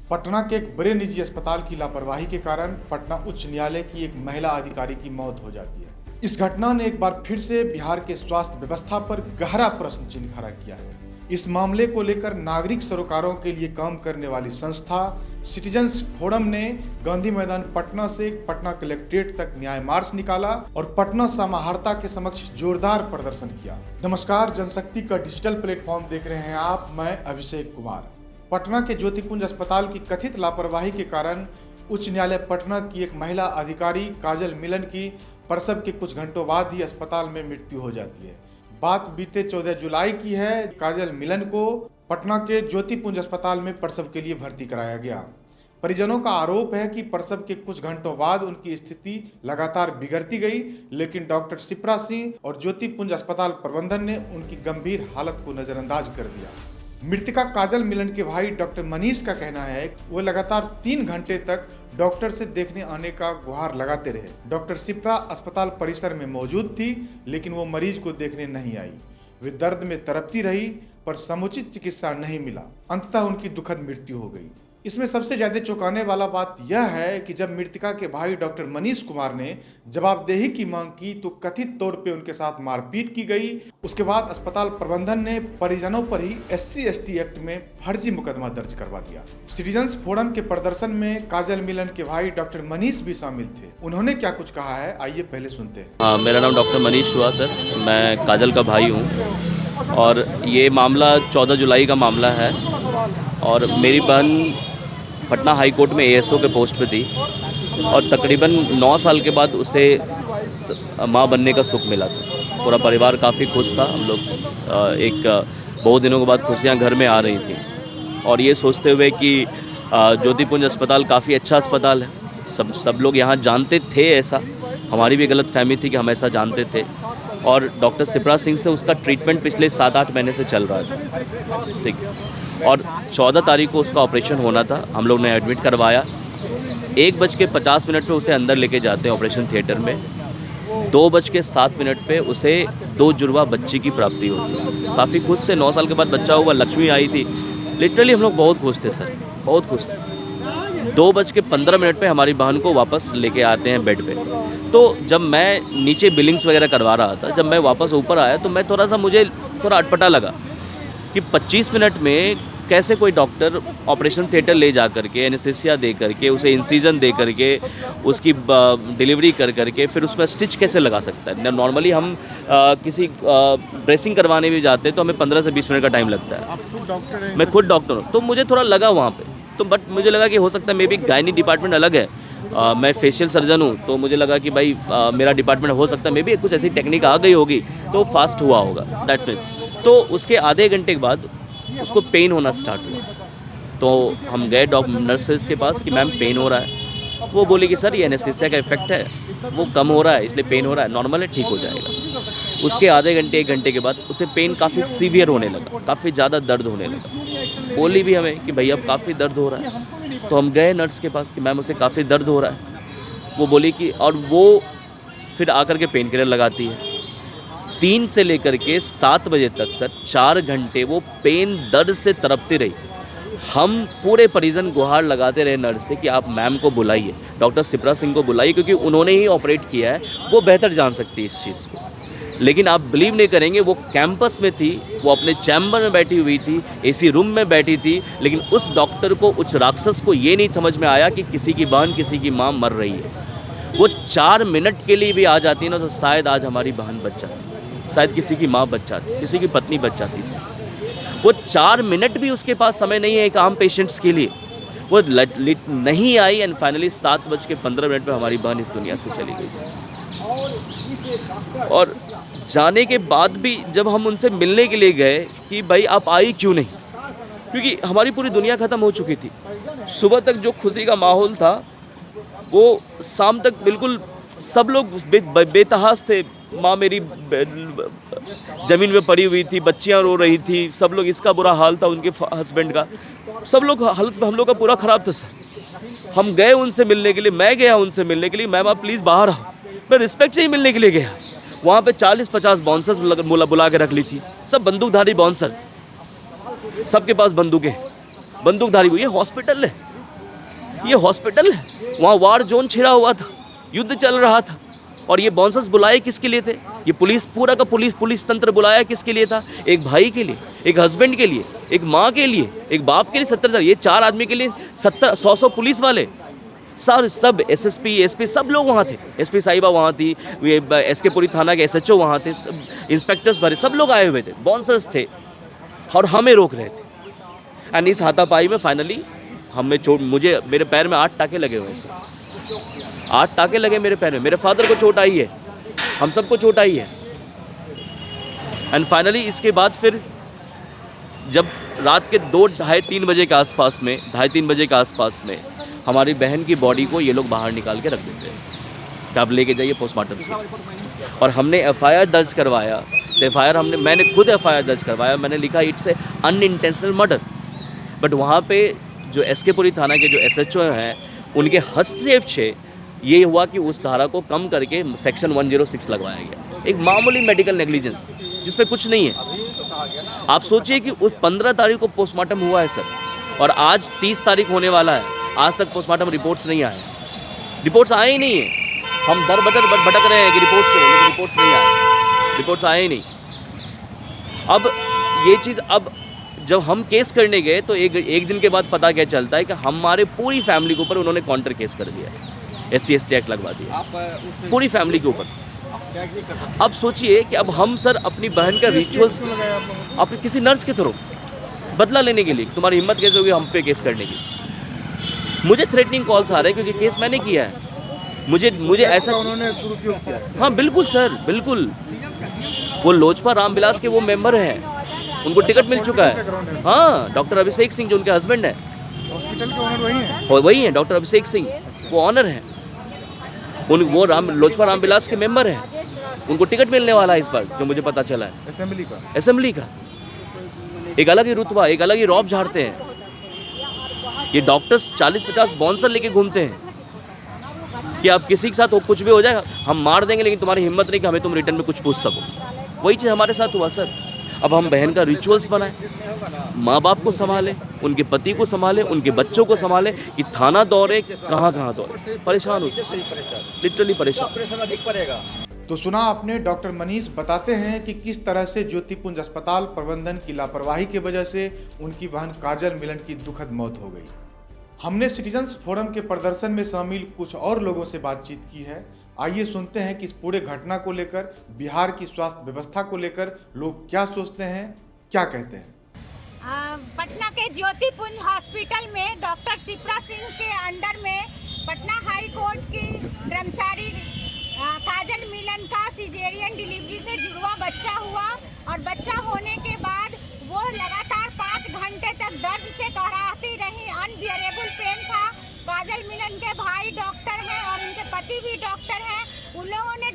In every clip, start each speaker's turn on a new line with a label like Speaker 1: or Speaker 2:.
Speaker 1: पटना के एक बड़े निजी अस्पताल की लापरवाही के कारण पटना उच्च न्यायालय की एक महिला अधिकारी की मौत हो जाती है। इस घटना ने एक बार फिर से बिहार के स्वास्थ्य व्यवस्था पर गहरा प्रश्न चिन्ह खड़ा किया है। इस मामले को लेकर नागरिक सरोकारों के लिए काम करने वाली संस्था सिटीजन्स फोरम ने गांधी मैदान पटना से पटना कलेक्ट्रेट तक न्याय मार्च निकाला और पटना समाहर्ता के समक्ष जोरदार प्रदर्शन किया। नमस्कार, जनशक्ति का डिजिटल प्लेटफॉर्म देख रहे हैं आप। मैं अभिषेक कुमार। पटना के ज्योतिपुंज अस्पताल की कथित लापरवाही के कारण उच्च न्यायालय पटना की एक महिला अधिकारी काजल मिलन की प्रसव के कुछ घंटों बाद ही अस्पताल में मृत्यु हो जाती है। बात बीते 14 जुलाई की है। काजल मिलन को पटना के ज्योतिपुंज अस्पताल में प्रसव के लिए भर्ती कराया गया। परिजनों का आरोप है कि प्रसव के कुछ घंटों बाद उनकी स्थिति लगातार बिगड़ती गई, लेकिन डॉक्टर शिप्रा सिंह और ज्योतिपुंज अस्पताल प्रबंधन ने उनकी गंभीर हालत को नजरअंदाज कर दिया। मृतका काजल मिलन के भाई डॉक्टर मनीष का कहना है कि वो लगातार 3 घंटे तक डॉक्टर से देखने आने का गुहार लगाते रहे। डॉक्टर शिप्रा अस्पताल परिसर में मौजूद थी, लेकिन वो मरीज को देखने नहीं आई। वे दर्द में तड़पती रही, पर समुचित चिकित्सा नहीं मिला। अंततः उनकी दुखद मृत्यु हो गई। इसमें सबसे ज्यादा चौंकाने वाला बात यह है कि जब मृतका के भाई डॉक्टर मनीष कुमार ने जवाबदेही की मांग की तो कथित तौर पे उनके साथ मारपीट की गई। उसके बाद अस्पताल प्रबंधन ने परिजनों पर ही SC/ST एक्ट में फर्जी मुकदमा दर्ज करवा दिया। सिटीजन्स फोरम के प्रदर्शन में काजल मिलन के भाई डॉक्टर मनीष भी शामिल थे। उन्होंने क्या कुछ कहा है, आइए पहले सुनते हैं।
Speaker 2: मेरा नाम डॉक्टर मनीष हुआ सर। मैं काजल का भाई हूँ और ये मामला 14 जुलाई का मामला है और मेरी बहन पटना हाई कोर्ट में ASO के पोस्ट पे थी और तकरीबन 9 साल के बाद उसे माँ बनने का सुख मिला था। पूरा परिवार काफ़ी खुश था। हम लोग बहुत दिनों के बाद खुशियाँ घर में आ रही थी और ये सोचते हुए कि ज्योतिपुंज अस्पताल काफ़ी अच्छा अस्पताल है। सब लोग यहाँ जानते थे। ऐसा हमारी भी गलतफहमी थी कि हम ऐसा जानते थे और डॉक्टर शिप्रा सिंह से उसका ट्रीटमेंट पिछले 7-8 महीने से चल रहा था। ठीक, और 14 तारीख को उसका ऑपरेशन होना था। हम लोग ने एडमिट करवाया। 1:50 पे उसे अंदर लेके जाते हैं ऑपरेशन थिएटर में। 2:07 पे उसे 2 जुड़वा बच्ची की प्राप्ति होती है। काफ़ी खुश थे। 9 साल के बाद बच्चा हुआ, लक्ष्मी आई थी। लिटरली हम लोग बहुत खुश थे सर, बहुत खुश थे। 2:15 पे हमारी बहन को वापस लेके आते हैं बेड पे। तो जब मैं नीचे बिलिंग्स वगैरह करवा रहा था, जब मैं वापस ऊपर आया तो मुझे थोड़ा अटपटा लगा कि 25 मिनट में कैसे कोई डॉक्टर ऑपरेशन थिएटर ले जा करके एनेस्थीसिया दे करके उसे इंसीजन दे करके उसकी डिलीवरी कर करके फिर उसमें स्टिच कैसे लगा सकता है। नॉर्मली हम किसी ड्रेसिंग करवाने भी जाते हैं तो हमें 15 से 20 मिनट का टाइम लगता है।
Speaker 1: आप खुद डॉक्टर हैं?
Speaker 2: मैं खुद डॉक्टर हूँ। तो मुझे थोड़ा लगा वहाँ पे तो बट मुझे लगा कि हो सकता है मे बी गायनी डिपार्टमेंट अलग है। मैं फेशियल सर्जन हूँ तो मुझे लगा कि भाई मेरा डिपार्टमेंट हो सकता है मे बी कुछ ऐसी टेक्निक आ गई होगी तो फास्ट हुआ होगा। That's it. तो उसके आधे घंटे के बाद उसको पेन होना स्टार्ट हुआ। तो हम गए नर्सेज के पास कि मैम पेन हो रहा है। वो बोली कि सर ये एनेस्थीसिया का इफेक्ट है, वो कम हो रहा है इसलिए पेन हो रहा है, नॉर्मल है, ठीक हो जाएगा। उसके आधे घंटे 1 घंटे के बाद उसे पेन काफ़ी सीवियर होने लगा, काफ़ी ज़्यादा दर्द होने लगा। बोली भी हमें कि भैया अब काफ़ी दर्द हो रहा है। तो हम गए नर्स के पास कि मैम उसे काफ़ी दर्द हो रहा है। वो बोली कि और वो फिर आकर के पेन किलर लगाती है। 3 से लेकर के 7 बजे तक सर 4 घंटे वो पेन दर्द से तड़पती रही। हम पूरे परिजन गुहार लगाते रहे नर्स से कि आप मैम को बुलाइए, डॉक्टर शिप्रा सिंह को बुलाइए, क्योंकि उन्होंने ही ऑपरेट किया है, वो बेहतर जान सकती है इस चीज़ को। लेकिन आप बिलीव नहीं करेंगे, वो कैंपस में थी, वो अपने चैम्बर में बैठी हुई थी, AC रूम में बैठी थी, लेकिन उस डॉक्टर को, उस राक्षस को ये नहीं समझ में आया कि किसी की बहन, किसी की माँ मर रही है। वो 4 मिनट के लिए भी आ जाती ना तो शायद आज हमारी बहन बच जाती, शायद किसी की माँ बच जाती, किसी की पत्नी बच जाती सर। वो 4 मिनट भी उसके पास समय नहीं है एक आम पेशेंट्स के लिए। वो नहीं आई एंड फाइनली 7:15 पे हमारी बहन इस दुनिया से चली गई सर। और जाने के बाद भी जब हम उनसे मिलने के लिए गए कि भाई आप आई क्यों नहीं, क्योंकि हमारी पूरी दुनिया ख़त्म हो चुकी थी। सुबह तक जो खुशी का माहौल था वो शाम तक बिल्कुल सब लोग बेतहाश थे। माँ मेरी ज़मीन पे पड़ी हुई थी, बच्चियाँ रो रही थी, सब लोग, इसका बुरा हाल था उनके हस्बैंड का, सब लोग हम लोग का पूरा ख़राब था सर। हम गए उनसे मिलने के लिए, मैं गया उनसे मिलने के लिए, मैम आप प्लीज़ बाहर आओ। मैं रिस्पेक्ट से ही मिलने के लिए गया। वहाँ पे 40-50 बाउंसर्स बुला के रख ली थी, सब बंदूकधारी बाउंसर, सबके पास बंदूकें, बंदूकधारी। ये हॉस्पिटल है, ये हॉस्पिटल है, वहाँ वार जोन छिड़ा हुआ था, युद्ध चल रहा था, और ये बाउंसर्स बुलाए किसके लिए थे? ये पुलिस, पूरा का पुलिस तंत्र बुलाया किसके लिए था? एक भाई के लिए, एक हस्बैंड के लिए, एक माँ के लिए, एक बाप के लिए 70 ये 4 आदमी के लिए 100 पुलिस वाले, सब एसएसपी एसपी सब लोग वहाँ थे। एसपी साहिबा वहाँ थी, एसके पुरी थाना के एसएचओ वहाँ थे, सब इंस्पेक्टर्स भरे, सब लोग आए हुए थे, बाउंसर्स थे, और हमें रोक रहे थे। एंड इस हाथापाई में फाइनली हमें चोट, मुझे मेरे पैर में 8 टाके लगे हुए हैं, 8 टाके लगे मेरे पैर में। मेरे फादर को चोट आई है, हम सबको चोट आई है। एंड फाइनली इसके बाद फिर जब रात के 2, ढाई 3 बजे के आसपास में, 2:30 बजे के आसपास में हमारी बहन की बॉडी को ये लोग बाहर निकाल के रख देते हैं, तब लेके जाइए पोस्टमार्टम से। और हमने एफआईआर दर्ज करवाया, तो एफआईआर मैंने खुद एफआईआर दर्ज करवाया, मैंने लिखा it's a unintentional murder. But वहाँ पे जो एसके पुरी थाना के जो एसएचओ हैं, उनके हस्तक्षेप से ये हुआ कि उस धारा को कम करके सेक्शन 106 लगवाया गया। एक मामूली मेडिकल नेग्लिजेंस जिसमें कुछ नहीं है। आप सोचिए कि उस 15 तारीख को पोस्टमार्टम हुआ है सर, और आज 30 तारीख होने वाला है, आज तक पोस्टमार्टम रिपोर्ट्स नहीं आए, रिपोर्ट्स आए ही नहीं है। हम दर बदर भटक रहे हैं कि रिपोर्ट्स के, लेकिन रिपोर्ट्स नहीं आए, रिपोर्ट्स आए ही नहीं। अब ये चीज़, अब जब हम केस करने गए तो एक दिन के बाद पता क्या चलता है कि हमारे पूरी फैमिली के ऊपर उन्होंने काउंटर केस कर दिया, SC/ST एक्ट लगवा दिया पूरी फैमिली के ऊपर। अब सोचिए कि अब हम सर अपनी बहन का रिचुअल्स आप किसी नर्स के थ्रू बदला लेने के लिए, तुम्हारी हिम्मत कैसे होगी हम पे केस करने की? मुझे थ्रेटनिंग कॉल्स आ रहे हैं क्योंकि केस मैंने किया है। मुझे ऐसा
Speaker 1: उन्होंने दुरुपयोग किया।
Speaker 2: हाँ बिल्कुल सर, बिल्कुल। वो लोजपा रामविलास के वो मेंबर हैं, उनको टिकट मिल चुका है। हाँ, डॉक्टर अभिषेक सिंह जो उनके हस्बैंड हैं,
Speaker 1: हॉस्पिटल के ओनर वही हैं।
Speaker 2: और वही हैं डॉक्टर अभिषेक सिंह, वो ऑनर हैं, वो लोजपा रामविलास के मेंबर हैं। उनको टिकट मिलने वाला है इस बार, जो मुझे पता चला है, असेंबली का। एक अलग ही रुतबा, एक अलग ही रौब झाड़ते हैं ये डॉक्टर्स। 40-50 बाउंसर लेके घूमते हैं कि आप किसी के साथ हो, कुछ भी हो जाएगा, हम मार देंगे, लेकिन तुम्हारी हिम्मत नहीं कि हमें तुम रिटर्न में कुछ पूछ सको। वही चीज़ हमारे साथ हुआ सर। अब हम बहन का रिचुअल्स बनाएं, माँ बाप को संभालें, उनके पति को संभालें, उनके बच्चों को संभालें, कि थाना दौड़े, कहाँ दौड़े, परेशान हो, लिटरली परेशान।
Speaker 1: तो सुना आपने, डॉक्टर मनीष बताते हैं कि किस तरह से ज्योतिपुंज अस्पताल प्रबंधन की लापरवाही की वजह से उनकी बहन काजल मिलन की दुखद मौत हो गई। हमने सिटीजन्स फोरम के प्रदर्शन में शामिल कुछ और लोगों से बातचीत की है। आइए सुनते हैं कि इस पूरे घटना को लेकर, बिहार की स्वास्थ्य व्यवस्था को लेकर लोग क्या सोचते हैं, क्या कहते हैं।
Speaker 3: पटना के ज्योतिपुंज हॉस्पिटल में डॉक्टर शिप्रा सिंह के अंडर में पटना हाई कोर्ट की कर्मचारी काजल मिलन का सिजेरियन डिलीवरी से जुड़वा बच्चा हुआ, और बच्चा होने के बाद वो लगातार 5 घंटे तक दर्द से कराहती रही, अनबियरेबल पेन था। काजल मिलन के भाई डॉक्टर हैं और उनके पति भी डॉक्टर हैं। उन लोगों ने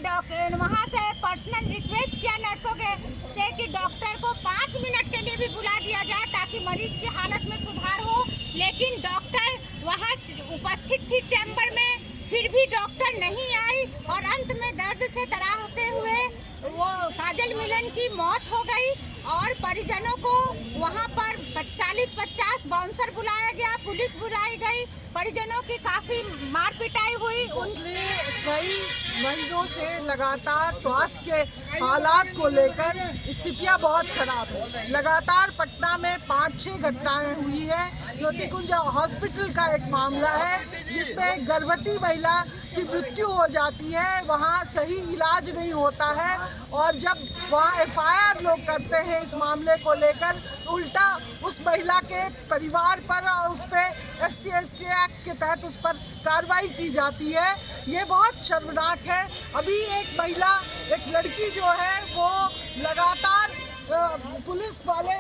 Speaker 3: वहाँ से पर्सनल रिक्वेस्ट किया नर्सों के से कि डॉक्टर को 5 मिनट के लिए भी बुला दिया जाए ताकि मरीज की हालत में सुधार हो, लेकिन डॉक्टर वहाँ उपस्थित थी चैम्बर में, फिर भी डॉक्टर नहीं आई, और अंत में दर्द से तराहते हुए वो काजल मिलन की मौत हो गई। और परिजनों को वहाँ पर 40-50 बाउंसर बुलाया गया, पुलिस बुलाई गई, परिजनों की काफ़ी मार पिटाई हुई।
Speaker 4: पिछले कई महीनों से लगातार स्वास्थ्य के हालात को लेकर स्थितियां बहुत खराब है। लगातार पटना में 5-6 घटनाएं हुई है। ज्योतिकुंज हॉस्पिटल का एक मामला है जिसमें एक गर्भवती महिला की मृत्यु हो जाती है, वहाँ सही इलाज नहीं होता है, और जब वहाँ FIR लोग करते हैं इस मामले को लेकर, उल्टा उस महिला के परिवार पर और उस पर SC/ST एक्ट के तहत उस पर कार्रवाई की जाती है। ये बहुत शर्मनाक है। अभी एक महिला, एक लड़की जो है वो लगातार पुलिस वाले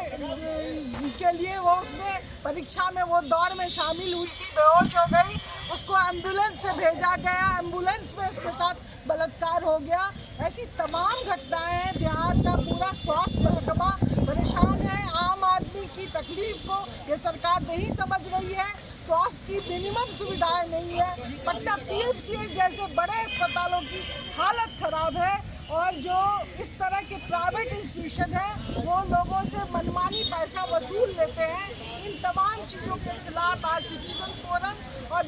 Speaker 4: के लिए वो उसमें परीक्षा में वो दौड़ में शामिल हुई थी, बेहोश हो गई, उसको एम्बुलेंस से भेजा गया, एम्बुलेंस में इसके साथ बलात्कार हो गया। ऐसी तमाम घटनाएं हैं। बिहार का पूरा स्वास्थ्य महकमा परेशान है। आम आदमी की तकलीफ को ये सरकार नहीं समझ रही है। स्वास्थ्य की मिनिमम सुविधाएं नहीं है। पटना PMCH जैसे बड़े अस्पतालों की हालत खराब है, और जो इस तरह के प्राइवेट इंस्टीट्यूशन है वो लोगों से मनमानी पैसा वसूल लेते हैं। इन तमाम चीज़ों के खिलाफ आज सिटीजन फोरम और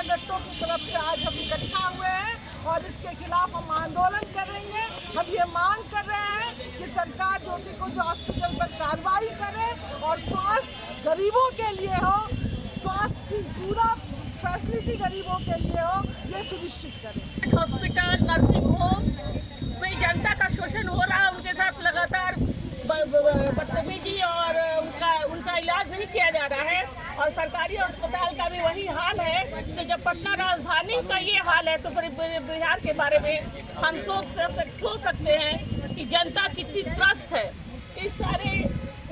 Speaker 4: संगठनों की तरफ से आज हम इकट्ठा हुए हैं और इसके खिलाफ हम आंदोलन करेंगे। हम ये मांग कर रहे हैं कि सरकार ज्योति कुंज हॉस्पिटल पर कार्रवाई करे और स्वास्थ्य गरीबों के लिए हो, स्वास्थ्य की पूरा फैसिलिटी गरीबों के लिए हो, ये सुनिश्चित करें।
Speaker 5: हॉस्पिटल, नर्सिंग होम में जनता का शोषण हो रहा है, उनके साथ लगातार बदतमीजी और उनका इलाज नहीं किया जा रहा है और सरकारी अस्पताल का भी वही हाल है। तो जब पटना राजधानी का ये हाल है तो फिर बिहार के बारे में हम सोच सकते हैं कि जनता कितनी त्रस्त है। इस सारे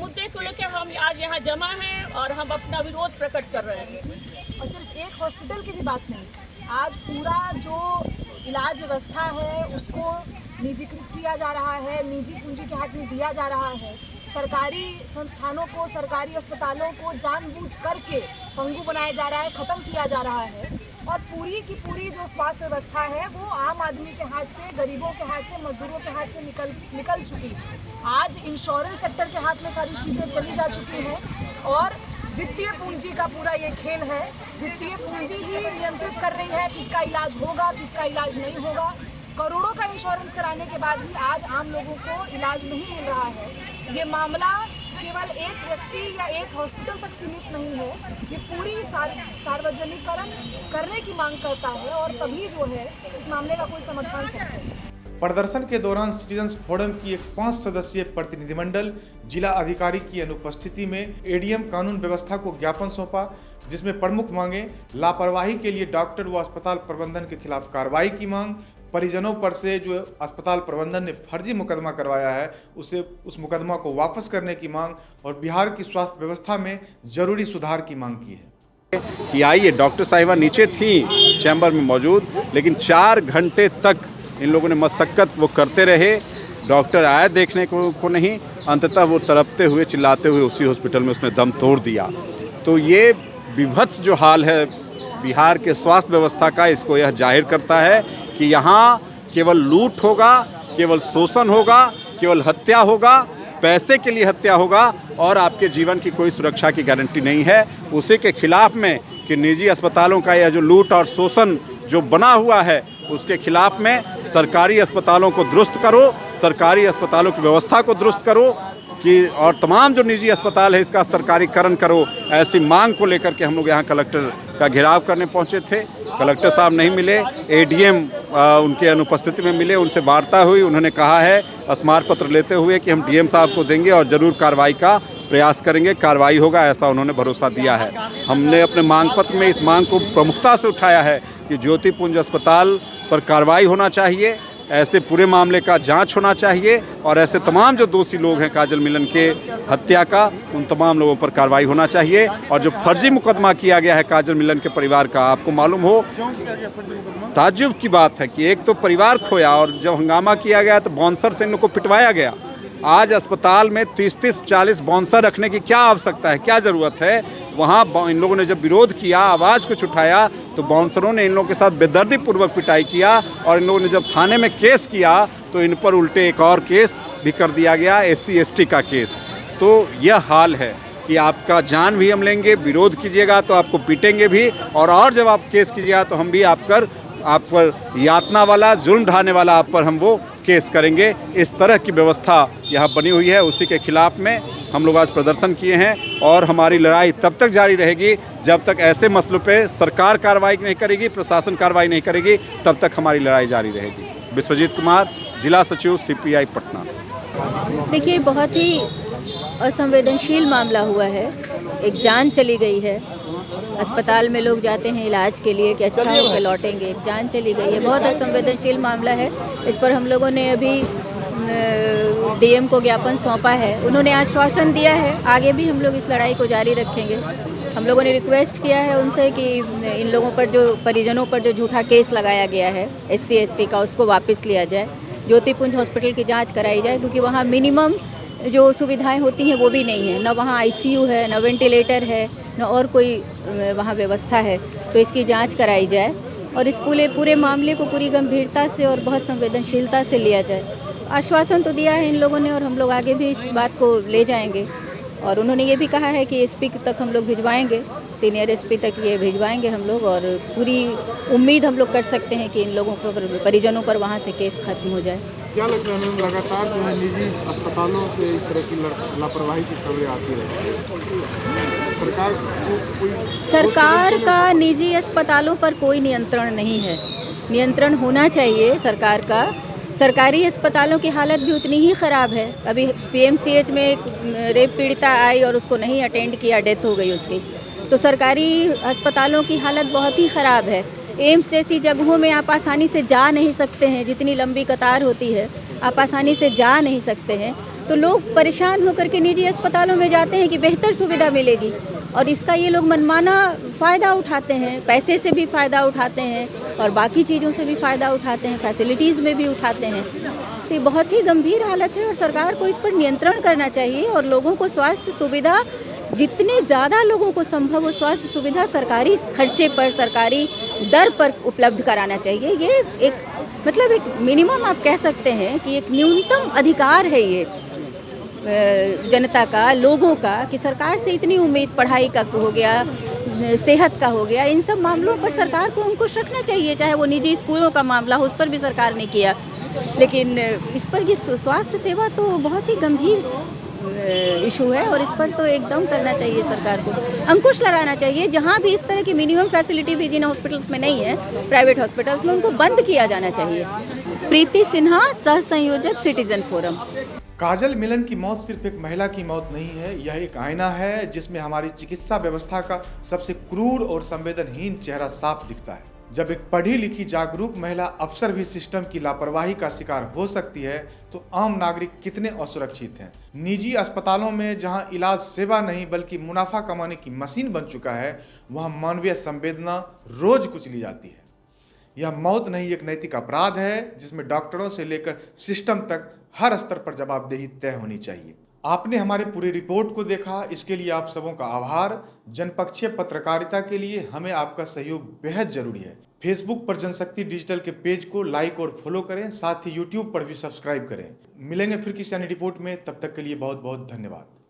Speaker 5: मुद्दे को लेकर हम आज यहाँ जमा हैं और हम अपना विरोध प्रकट कर रहे हैं।
Speaker 6: और सिर्फ एक हॉस्पिटल की भी बात नहीं, आज पूरा जो इलाज व्यवस्था है उसको निजीकृत किया जा रहा है, निजी पूंजी के हाथ में दिया जा रहा है। सरकारी संस्थानों को, सरकारी अस्पतालों को जानबूझ करके पंगु बनाया जा रहा है, ख़त्म किया जा रहा है और पूरी की पूरी जो स्वास्थ्य व्यवस्था है वो आम आदमी के हाथ से, गरीबों के हाथ से, मजदूरों के हाथ से निकल चुकी है। आज इंश्योरेंस सेक्टर के हाथ में सारी चीज़ें चली जा चुकी हैं और वित्तीय पूंजी का पूरा ये खेल है। वित्तीय पूंजी ही नियंत्रित कर रही है किसका इलाज होगा, किसका इलाज नहीं होगा। करोड़ों का इंश्योरेंस कराने के बाद भी आज आम लोगों को इलाज नहीं मिल रहा है। ये मामला केवल एक व्यक्ति या एक हॉस्पिटल तक सीमित नहीं है, ये पूरी सार्वजनिकरण करने की मांग करता है और तभी जो है इस मामले का कोई समाधान सकता है।
Speaker 1: प्रदर्शन के दौरान सिटीजन्स फोरम की एक 5 सदस्यीय प्रतिनिधिमंडल जिला अधिकारी की अनुपस्थिति में एडीएम कानून व्यवस्था को ज्ञापन सौंपा, जिसमें प्रमुख मांगे लापरवाही के लिए डॉक्टर व अस्पताल प्रबंधन के खिलाफ कार्रवाई की मांग, परिजनों पर से जो अस्पताल प्रबंधन ने फर्जी मुकदमा करवाया है उस मुकदमा को वापस करने की मांग और बिहार की स्वास्थ्य व्यवस्था में जरूरी सुधार की मांग की है।
Speaker 7: कि आइए, डॉक्टर साहिबा नीचे थी चैम्बर में मौजूद, लेकिन 4 घंटे तक इन लोगों ने मशक्कत वो करते रहे। डॉक्टर आए देखने को नहीं, अंततः वो तड़पते हुए, चिल्लाते हुए उसी हॉस्पिटल में उसने दम तोड़ दिया। तो ये विभत्स जो हाल है बिहार के स्वास्थ्य व्यवस्था का, इसको यह जाहिर करता है कि यहाँ केवल लूट होगा, केवल शोषण होगा, केवल हत्या होगा, पैसे के लिए हत्या होगा और आपके जीवन की कोई सुरक्षा की गारंटी नहीं है। उसी के खिलाफ में कि निजी अस्पतालों का यह जो लूट और शोषण जो बना हुआ है उसके खिलाफ में सरकारी अस्पतालों को दुरुस्त करो, सरकारी अस्पतालों की व्यवस्था को दुरुस्त करो कि और तमाम जो निजी अस्पताल है इसका सरकारीकरण करो। ऐसी मांग को लेकर के हम लोग यहाँ कलेक्टर का घेराव करने पहुँचे थे। कलेक्टर साहब नहीं मिले, एडीएम उनके अनुपस्थिति में मिले, उनसे वार्ता हुई। उन्होंने कहा है स्मारक पत्र लेते हुए कि हम डीएम साहब को देंगे और ज़रूर कार्रवाई का प्रयास करेंगे, कार्रवाई होगा, ऐसा उन्होंने भरोसा दिया है। हमने अपने मांग पत्र में इस मांग को प्रमुखता से उठाया है कि ज्योति पुंज अस्पताल पर कार्रवाई होना चाहिए, ऐसे पूरे मामले का जांच होना चाहिए और ऐसे तमाम जो दोषी लोग हैं काजल मिलन के हत्या का, उन तमाम लोगों पर कार्रवाई होना चाहिए। और जो फर्जी मुकदमा किया गया है काजल मिलन के परिवार का, आपको मालूम हो, ताज्जुब की बात है कि एक तो परिवार खोया और जब हंगामा किया गया तो बाउंसर से इन लोग को पिटवाया गया। आज अस्पताल में 30-40 बाउंसर रखने की क्या आवश्यकता है, क्या ज़रूरत है? वहाँ इन लोगों ने जब विरोध किया, आवाज़ कुछ उठाया तो बाउंसरों ने इन लोगों के साथ बेदर्दी पूर्वक पिटाई किया और इन लोगों ने जब थाने में केस किया तो इन पर उल्टे एक और केस भी कर दिया गया, SC/ST का केस। तो यह हाल है कि आपका जान भी हम लेंगे, विरोध कीजिएगा तो आपको पीटेंगे भी और जब आप केस कीजिएगा तो हम भी आप पर यातना वाला, जुल्म ढाने वाला आप पर हम वो केस करेंगे। इस तरह की व्यवस्था यहाँ बनी हुई है, उसी के खिलाफ में हम लोग आज प्रदर्शन किए हैं और हमारी लड़ाई तब तक जारी रहेगी जब तक ऐसे मसलों पे सरकार कार्रवाई नहीं करेगी, प्रशासन कार्रवाई नहीं करेगी, तब तक हमारी लड़ाई जारी रहेगी। विश्वजीत कुमार, जिला सचिव CPI पटना।
Speaker 8: देखिए, बहुत ही असंवेदनशील मामला हुआ है। एक जान चली गई है। अस्पताल में लोग जाते हैं इलाज के लिए कि अच्छा होकर लौटेंगे, एक जान चली गई है। बहुत असंवेदनशील मामला है। इस पर हम लोगों ने अभी DM को ज्ञापन सौंपा है। उन्होंने आश्वासन दिया है आगे भी हम लोग इस लड़ाई को जारी रखेंगे। हम लोगों ने रिक्वेस्ट किया है उनसे कि इन लोगों पर जो परिजनों पर जो झूठा केस लगाया गया है SC/ST का, उसको वापस लिया जाए। ज्योति पुंज हॉस्पिटल की जांच कराई जाए क्योंकि वहाँ मिनिमम जो सुविधाएं होती हैं वो भी नहीं है, न वहाँ ICU है, न वेंटिलेटर है, न और कोई वहाँ व्यवस्था है। तो इसकी जांच कराई जाए और इस पूरे मामले को पूरी गंभीरता से और बहुत संवेदनशीलता से लिया जाए। आश्वासन तो दिया है इन लोगों ने और हम लोग आगे भी इस बात को ले जाएंगे और उन्होंने ये भी कहा है कि SP तक हम लोग भिजवाएंगे, सीनियर एसपी तक ये भिजवाएंगे हम लोग, और पूरी उम्मीद हम लोग कर सकते हैं कि इन लोगों पर, परिजनों पर वहाँ से केस खत्म हो जाए।
Speaker 1: क्या लगता है मैम, लगातार जो है निजी अस्पतालों से इस तरह की लापरवाही की खबरें आती रहती है, सरकार को कोई
Speaker 8: सरकार का निजी अस्पतालों पर कोई नियंत्रण नहीं है। नियंत्रण होना चाहिए सरकार का। सरकारी अस्पतालों की हालत भी उतनी ही ख़राब है। अभी पीएमसीएच में एक रेप पीड़िता आई और उसको नहीं अटेंड किया, डेथ हो गई उसकी। तो सरकारी अस्पतालों की हालत बहुत ही ख़राब है। एम्स जैसी जगहों में आप आसानी से जा नहीं सकते हैं, जितनी लंबी कतार होती है आप आसानी से जा नहीं सकते हैं। तो लोग परेशान होकर के निजी अस्पतालों में जाते हैं कि बेहतर सुविधा मिलेगी, और इसका ये लोग मनमाना फ़ायदा उठाते हैं। पैसे से भी फ़ायदा उठाते हैं और बाकी चीज़ों से भी फ़ायदा उठाते हैं, फैसिलिटीज़ में भी उठाते हैं। तो ये बहुत ही गंभीर हालत है और सरकार को इस पर नियंत्रण करना चाहिए और लोगों को स्वास्थ्य सुविधा, जितने ज़्यादा लोगों को संभव हो स्वास्थ्य सुविधा सरकारी खर्चे पर, सरकारी दर पर उपलब्ध कराना चाहिए। ये एक मतलब एक मिनिमम आप कह सकते हैं कि एक न्यूनतम अधिकार है ये जनता का, लोगों का, कि सरकार से इतनी उम्मीद, पढ़ाई का हो गया, सेहत का हो गया, इन सब मामलों पर सरकार को अंकुश रखना चाहिए। चाहे वो निजी स्कूलों का मामला हो, उस पर भी सरकार ने किया, लेकिन इस पर ये स्वास्थ्य सेवा तो बहुत ही गंभीर इशू है और इस पर तो एकदम करना चाहिए सरकार को, अंकुश लगाना चाहिए। जहाँ भी इस तरह की मिनिमम फैसिलिटी भी जिन हॉस्पिटल्स में नहीं है, प्राइवेट हॉस्पिटल्स में, उनको बंद किया जाना चाहिए। प्रीति सिन्हा, सह संयोजक, सिटीजन फोरम।
Speaker 1: काजल मिलन की मौत सिर्फ एक महिला की मौत नहीं है, यह एक आईना है जिसमें हमारी चिकित्सा व्यवस्था का सबसे क्रूर और संवेदनहीन चेहरा साफ दिखता है। जब एक पढ़ी लिखी जागरूक महिला अफसर भी सिस्टम की लापरवाही का शिकार हो सकती है तो आम नागरिक कितने असुरक्षित हैं। निजी अस्पतालों में जहां इलाज सेवा नहीं बल्कि मुनाफा कमाने की मशीन बन चुका है, वहां मानवीय संवेदना रोज कुचली जाती है। यह मौत नहीं, एक नैतिक अपराध है जिसमें डॉक्टरों से लेकर सिस्टम तक हर स्तर पर जवाबदेही तय होनी चाहिए। आपने हमारे पूरी रिपोर्ट को देखा, इसके लिए आप सबों का आभार। जनपक्षीय पत्रकारिता के लिए हमें आपका सहयोग बेहद जरूरी है। फेसबुक पर जनशक्ति डिजिटल के पेज को लाइक और फॉलो करें, साथ ही यूट्यूब पर भी सब्सक्राइब करें। मिलेंगे फिर किसी अन्य रिपोर्ट में, तब तक के लिए बहुत बहुत धन्यवाद।